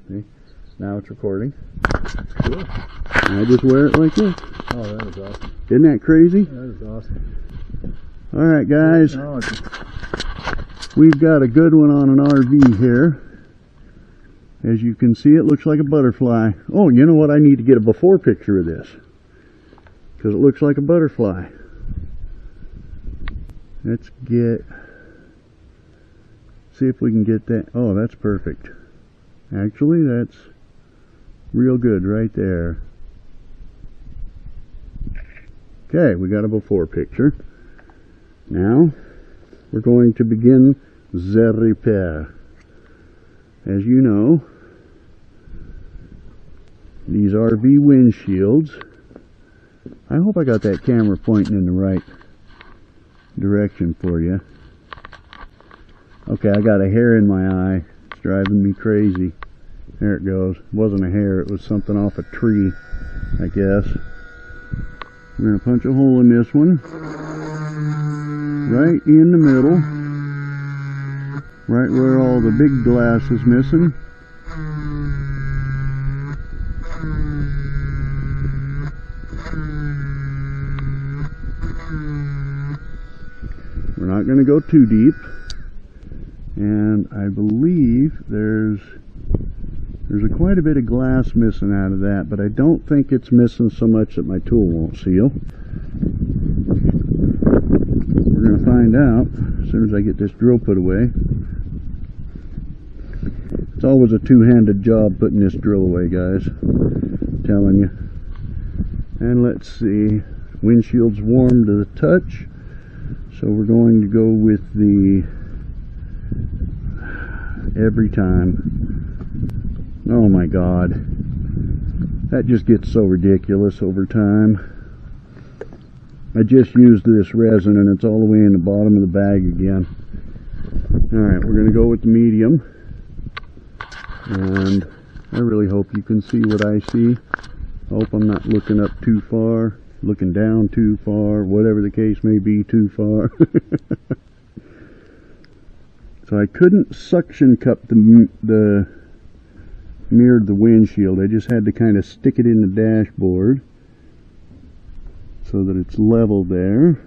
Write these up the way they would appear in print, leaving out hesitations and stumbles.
See? Now it's recording. Cool. And I just wear it like this. Oh, that is awesome. Isn't that crazy? That is awesome. Alright guys, Technology. we've got a good one on an RV here. As you can see, it looks like a butterfly. Oh, you know what? I need to get a before picture of this, because it looks like a butterfly. Let's see if we can get that. Oh, that's perfect. Actually, that's real good right there. Okay, we got a before picture. Now, we're going to begin the repair. As you know, these RV windshields, I hope I got that camera pointing in the right direction for you. Okay, I got a hair in my eye. It's driving me crazy. There it goes. It wasn't a hair, it was something off a tree, I guess. We're going to punch a hole in this one. Right in the middle. Right where all the big glass is missing. We're not going to go too deep. And I believe there's quite a bit of glass missing out of that, but I don't think it's missing so much that my tool won't seal. We're going to find out as soon as I get this drill put away. It's always a two-handed job putting this drill away, guys. I'm telling you. And let's see. Windshield's warm to the touch. So we're going to go with the every time. Oh my God. That just gets so ridiculous over time. I just used this resin and it's all the way in the bottom of the bag again. Alright, we're going to go with the medium. And I really hope you can see what I see. I hope I'm not looking up too far, looking down too far, whatever the case may be, too far. So I couldn't suction cup the mirror of the windshield. I just had to kind of stick it in the dashboard so that it's level there.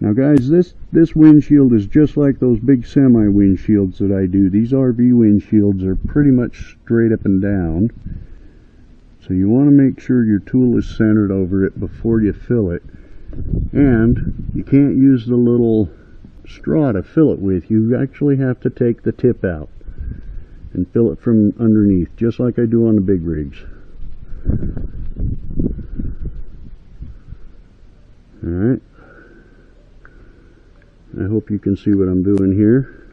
Now guys, this windshield is just like those big semi windshields that I do. These RV windshields are pretty much straight up and down. So you want to make sure your tool is centered over it before you fill it. And you can't use the little straw to fill it with. You actually have to take the tip out and fill it from underneath, just like I do on the big rigs. Alright. I hope you can see what I'm doing here.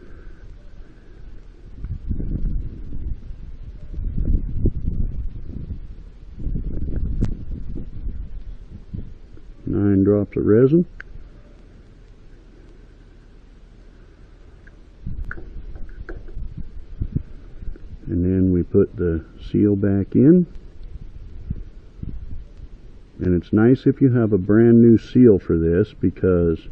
Nine drops of resin. And then we put the seal back in. And it's nice if you have a brand new seal for this, because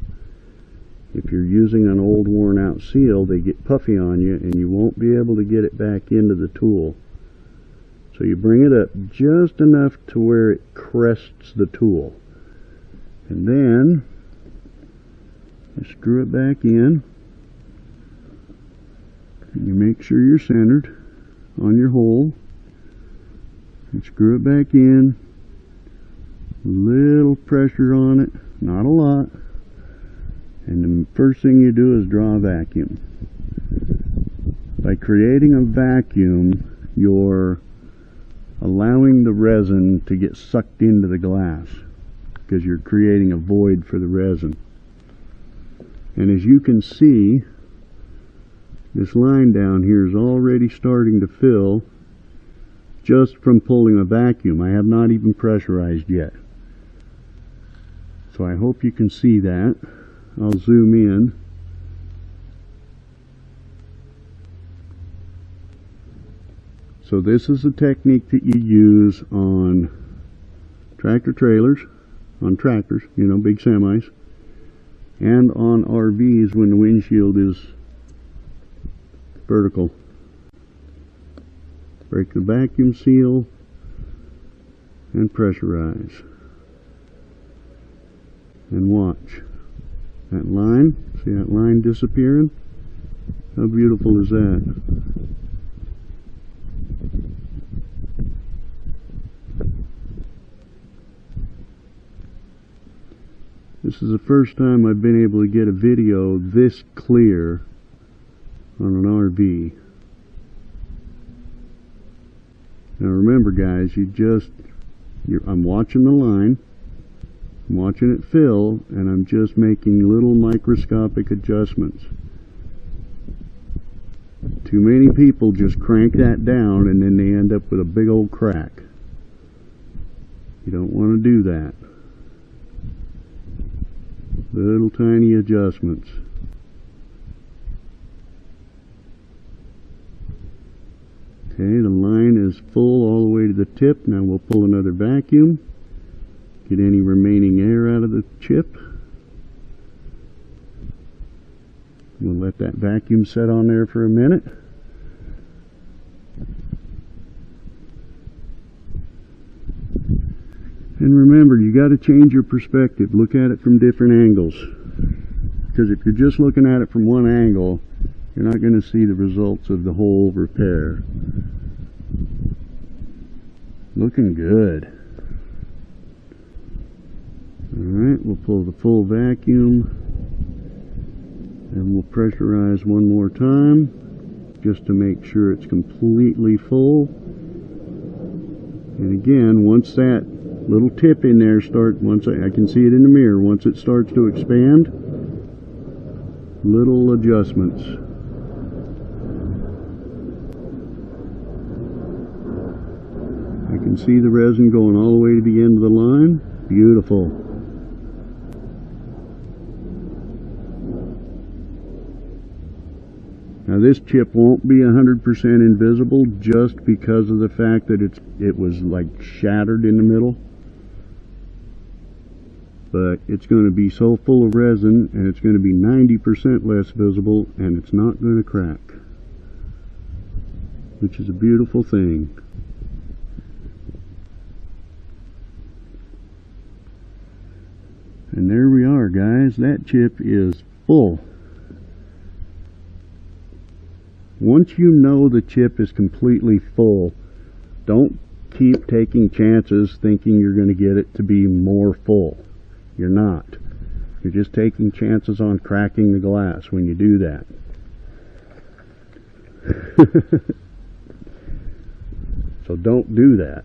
if you're using an old worn out seal, they get puffy on you and you won't be able to get it back into the tool. So you bring it up just enough to where it crests the tool. And then you screw it back in. And you make sure you're centered on your hole. And screw it back in. Little pressure on it, not a lot. And the first thing you do is draw a vacuum. By creating a vacuum, you're allowing the resin to get sucked into the glass, because you're creating a void for the resin. And as you can see, this line down here is already starting to fill just from pulling a vacuum. I have not even pressurized yet. So I hope you can see that. I'll zoom in. So this is a technique that you use on tractor trailers, on tractors, you know, big semis, and on RVs when the windshield is vertical. break the vacuum seal, and pressurize. And watch. That line, see that line disappearing? How beautiful is that? This is the first time I've been able to get a video this clear on an RV. Now remember guys, I'm watching the line, I'm watching it fill, and I'm just making little microscopic adjustments. Too many people just crank that down and then they end up with a big old crack. You don't want to do that. Little tiny adjustments. Okay, the line is full all the way to the tip. Now we'll pull another vacuum, get any remaining air out of the chip. We'll let that vacuum set on there for a minute. And remember, you got to change your perspective. Look at it from different angles. Because if you're just looking at it from one angle, you're not going to see the results of the whole repair. Looking good. Alright, we'll pull the full vacuum and we'll pressurize one more time just to make sure it's completely full. And again, once that little tip in there once I can see it in the mirror, once it starts to expand, little adjustments. I can see the resin going all the way to the end of the line. Beautiful. Now this chip won't be 100% invisible just because of the fact that it was like shattered in the middle. But it's going to be so full of resin, and it's going to be 90% less visible, and it's not going to crack, which is a beautiful thing. And there we are, guys. That chip is full. Once you know the chip is completely full, don't keep taking chances thinking you're going to get it to be more full. You're not. You're just taking chances on cracking the glass when you do that. So don't do that.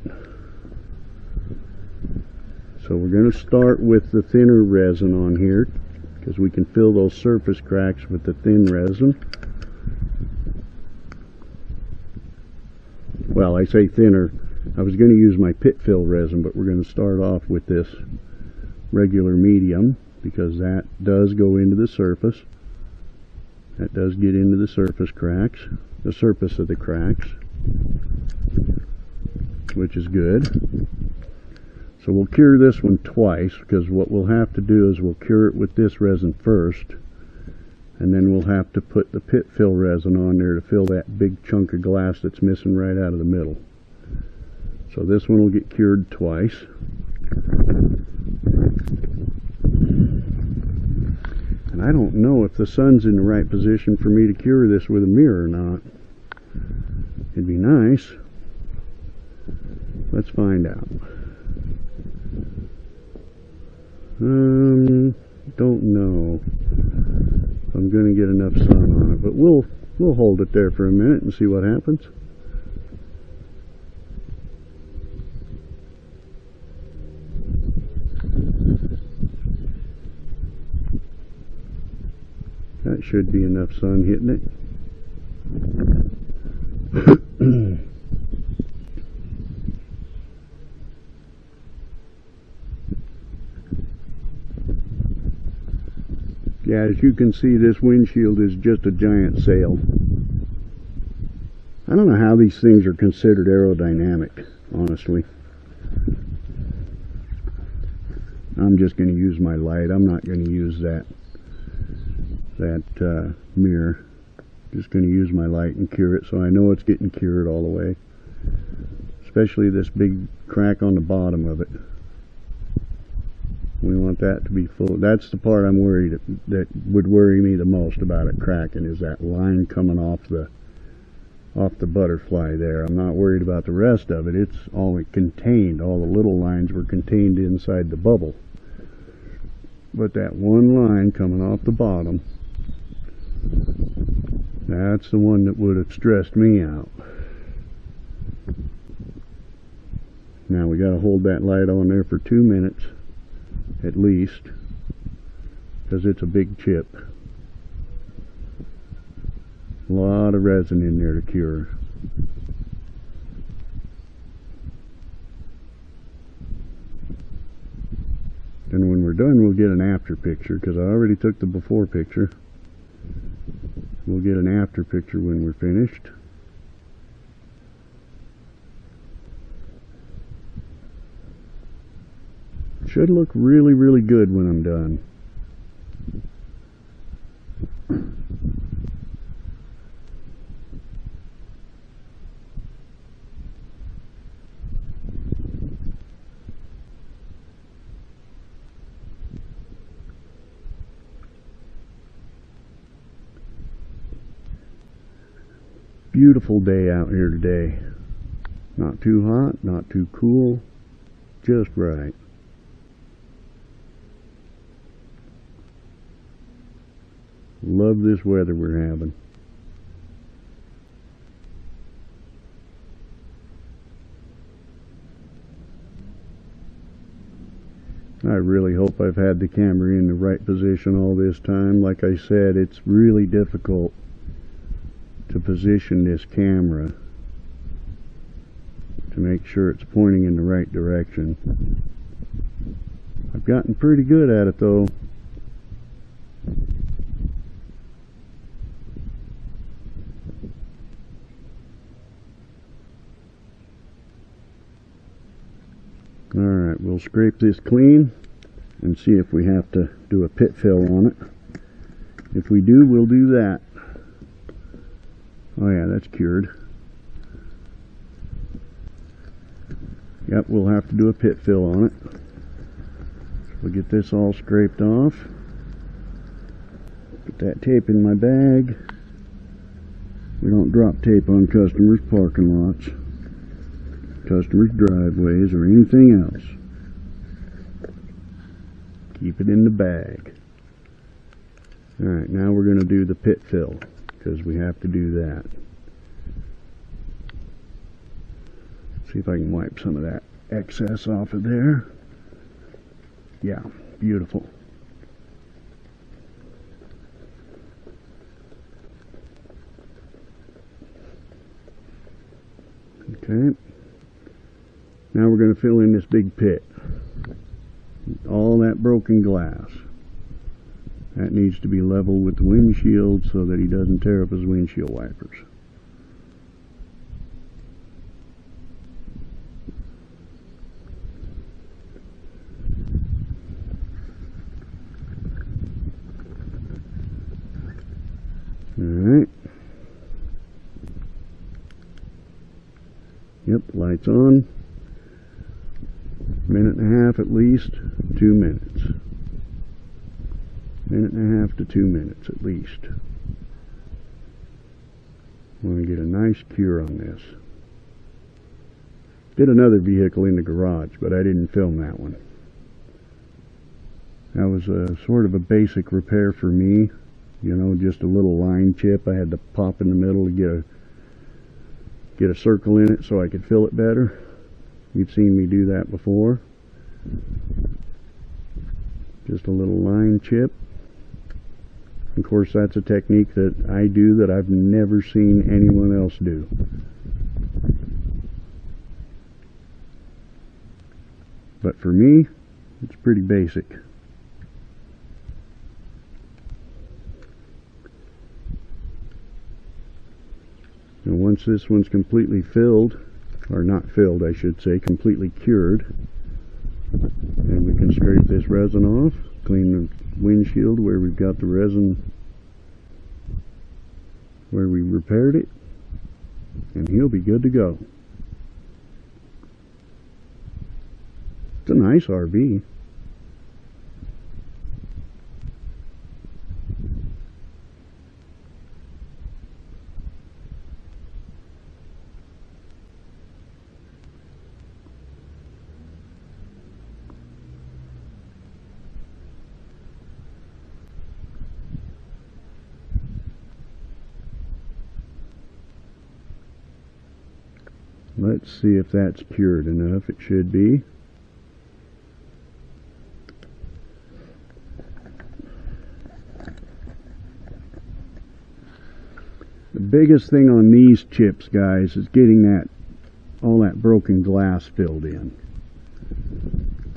So we're going to start with the thinner resin on here because we can fill those surface cracks with the thin resin. Well, I say thinner. I was going to use my pit fill resin, but we're going to start off with this regular medium because that does go into the surface. That does get into the surface cracks, the surface of the cracks, which is good. So we'll cure this one twice, because what we'll have to do is we'll cure it with this resin first, and then we'll have to put the pit fill resin on there to fill that big chunk of glass that's missing right out of the middle. So this one will get cured twice. And I don't know if the sun's in the right position for me to cure this with a mirror or not. It'd be nice. Let's find out. Don't know if I'm going to get enough sun on it, but we'll hold it there for a minute and see what happens. That should be enough sun hitting it. Yeah, as you can see, this windshield is just a giant sail. I don't know how these things are considered aerodynamic, honestly. I'm just going to use my light. I'm not going to use that mirror. Just going to use my light and cure it so I know it's getting cured all the way. especially this big crack on the bottom of it. We want that to be full. That's the part I'm worried that would worry me the most about it cracking, is that line coming off the butterfly there. I'm not worried about the rest of it. It's all it contained. All the little lines were contained inside the bubble. But that one line coming off the bottom, that's the one that would have stressed me out. Now we got to hold that light on there for 2 minutes at least, because it's a big chip. A lot of resin in there to cure. And when we're done, we'll get an after picture, because I already took the before picture. We'll get an after picture when we're finished. Should look really, really good when I'm done. Beautiful day out here today. Not too hot, not too cool, just right. Love this weather we're having. I really hope I've had the camera in the right position all this time. Like I said, it's really difficult to position this camera to make sure it's pointing in the right direction. I've gotten pretty good at it though. Alright, we'll scrape this clean and see if we have to do a pit fill on it. If we do, we'll do that. Oh yeah, that's cured. Yep, we'll have to do a pit fill on it. We'll get this all scraped off. Put that tape in my bag. We don't drop tape on customers' parking lots, customers' driveways, or anything else. Keep it in the bag. Alright, now we're going to do the pit fill, because we have to do that. See if I can wipe some of that excess off of there. Yeah, beautiful. Okay. Now we're going to fill in this big pit. All that broken glass. That needs to be level with the windshield so that he doesn't tear up his windshield wipers. Alright. Yep, lights on. Minute and a half at least, 2 minutes. Minute and a half to 2 minutes at least. Want to get a nice cure on this. Did another vehicle in the garage, but I didn't film that one. That was a sort of a basic repair for me. You know, just a little line chip I had to pop in the middle to get a circle in it so I could fill it better. You've seen me do that before. Just a little line chip. Of course, that's a technique that I do that I've never seen anyone else do. But for me, it's pretty basic. And once this one's completely filled, or not filled I should say, completely cured, and we can scrape this resin off, clean the windshield where we've got the resin where we repaired it, and he'll be good to go. nice RV. Let's see if that's cured enough. It should be. The biggest thing on these chips, guys, is getting all that broken glass filled in,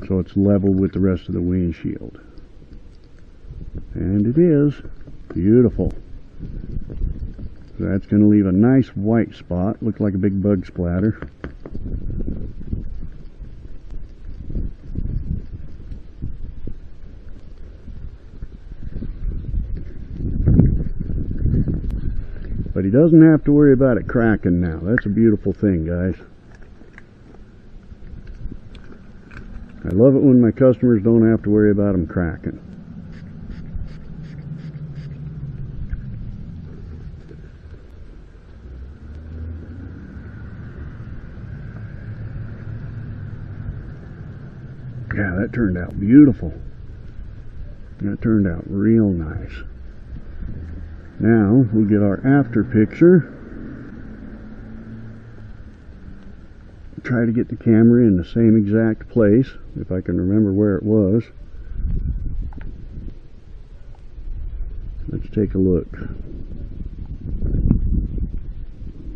so it's level with the rest of the windshield. And it is. Beautiful. That's going to leave a nice white spot. Look like a big bug splatter. But he doesn't have to worry about it cracking now. That's a beautiful thing, guys. I love it when my customers don't have to worry about them cracking. Yeah, that turned out beautiful. That turned out real nice. Now we'll get our after picture. Try to get the camera in the same exact place, if I can remember where it was. Let's take a look.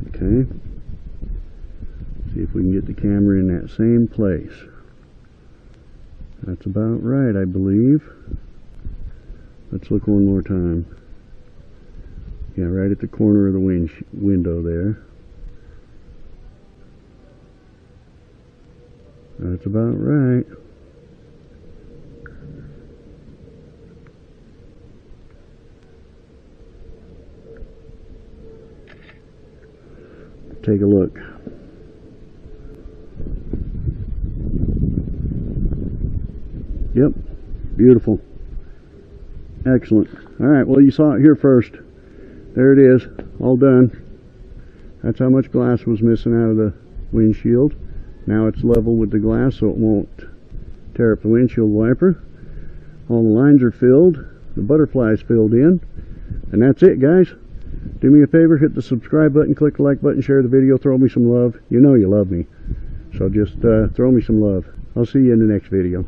Okay. See if we can get the camera in that same place. That's about right, I believe. Let's look one more time. Yeah, right at the corner of the window there. That's about right. Take a look. Yep, beautiful. Excellent. Alright, well, you saw it here first. There it is, all done. That's how much glass was missing out of the windshield. Now it's level with the glass so it won't tear up the windshield wiper. All the lines are filled, the butterflies filled in, and that's it, guys. Do me a favor, hit the subscribe button, click the like button, share the video, throw me some love. You know you love me, so just throw me some love. I'll see you in the next video.